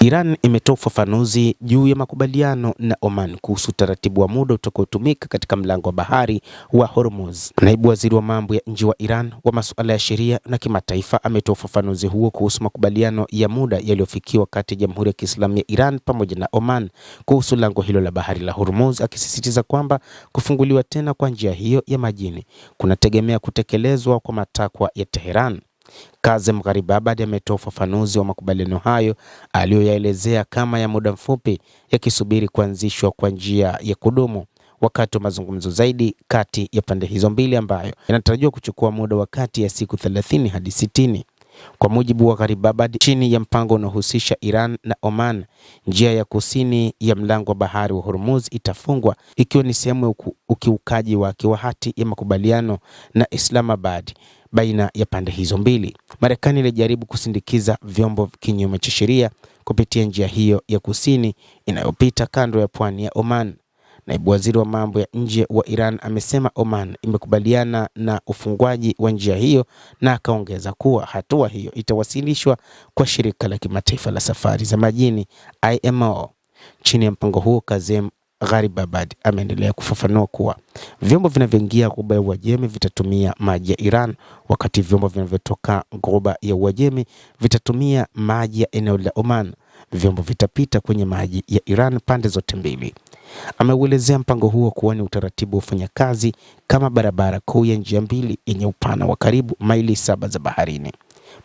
Iran imetoa ufafanuzi juu ya makubaliano na Oman kuhusu taratibu wa muda utakaotumika katika mlango wa bahari wa Hormuz. Naibu waziri wa mambo ya nje wa Iran wa masuala ya sheria na kimataifa ametoa ufafanuzi huo kuhusu makubaliano ya muda yaliyofikiwa kati ya Jamhuri ya Kiislamu ya Iran pamoja na Oman kuhusu lango hilo la bahari la Hormuz, akisisitiza kwamba kufunguliwa tena kwa njia hiyo ya majini kunategemea kutekelezwa kwa matakwa ya Tehran. Kazem Gharibabad ametoa ufafanuzi wa makubaliano hayo aliyoyaelezea kama ya muda mfupi yakisubiri kuanzishwa kwa njia ya kudumu, wakati wa mazungumzo zaidi kati ya pande hizo mbili ambayo yanatarajiwa kuchukua muda wa kati ya siku 30 hadi 60. Kwa mujibu wa Gharibabad, chini ya mpango unaohusisha Iran na Oman, njia ya kusini ya mlango wa bahari wa Hormuz itafungwa ikiwa ni sehemu ya ukiukaji wake wa hati ya makubaliano na Islamabad baina ya pande hizo mbili. Marekani ilijaribu kusindikiza vyombo kinyume cha sheria kupitia njia hiyo ya kusini inayopita kando ya pwani ya Oman. Naibu waziri wa mambo ya nje wa Iran amesema Oman imekubaliana na ufungwaji wa njia hiyo, na akaongeza kuwa hatua hiyo itawasilishwa kwa shirika la kimataifa la safari za majini IMO. Chini ya mpango huo, Kazem Gharibabad ameendelea kufafanua kuwa vyombo vinavyoingia Ghuba ya Uajemi vitatumia maji ya Iran, wakati vyombo vinavyotoka Ghuba ya Uajemi vitatumia maji ya eneo la Oman. Vyombo vitapita kwenye maji ya Iran pande zote mbili. Ameuelezea mpango huo kuwa ni utaratibu ufanya kazi kama barabara kuu ya njia mbili yenye upana wa karibu maili 7 za baharini.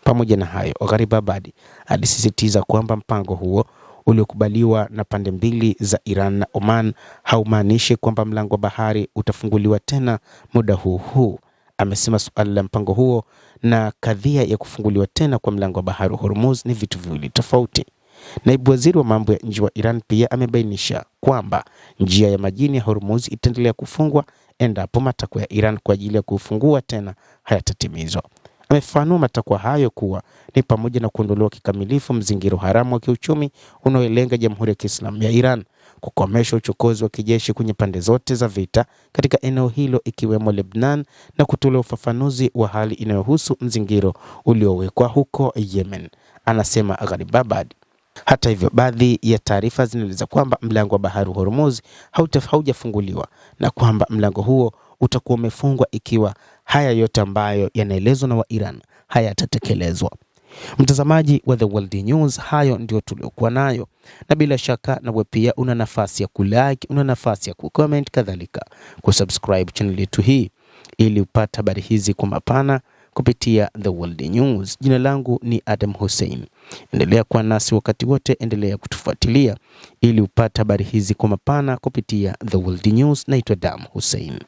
Pamoja na hayo, Gharibabad alisisitiza kwamba mpango huo uliokubaliwa na pande mbili za Iran na Oman haumaanishi kwamba mlango wa bahari utafunguliwa tena muda huu. Amesema suala la mpango huo na kadhia ya kufunguliwa tena kwa mlango wa bahari wa Hormuz ni vitu viwili tofauti. Naibu waziri wa mambo ya nje wa Iran pia amebainisha kwamba njia ya majini ya Hormuz itaendelea kufungwa endapo matakwa ya Iran kwa ajili ya kufungua tena hayatatimizwa. Amefafanua matakwa hayo kuwa ni pamoja na kuondolewa kikamilifu mzingiro haramu wa kiuchumi unaolenga Jamhuri ya Kiislamu ya Iran, kukomesha uchokozi wa kijeshi kwenye pande zote za vita katika eneo hilo ikiwemo Lebanon, na kutoa ufafanuzi wa hali inayohusu mzingiro uliowekwa huko Yemen, anasema Gharibabad. Hata hivyo, baadhi ya taarifa zinaeleza kwamba mlango wa bahari Hormuz haujafunguliwa na kwamba mlango huo utakuwa umefungwa ikiwa haya yote ambayo yanaelezwa na wa Iran hayatatekelezwa. Mtazamaji wa The World News, hayo ndio tuliokuwa nayo, na bila shaka nawe pia una nafasi ya kulike, una nafasi ya kucomment, kadhalika kusubscribe channel yetu hii ili upate habari hizi kwa mapana kupitia The World News. Jina langu ni Adam Hussein. Endelea kuwa nasi wakati wote, endelea kutufuatilia ili upate habari hizi kwa mapana kupitia The World News. Naitwa Adam Hussein.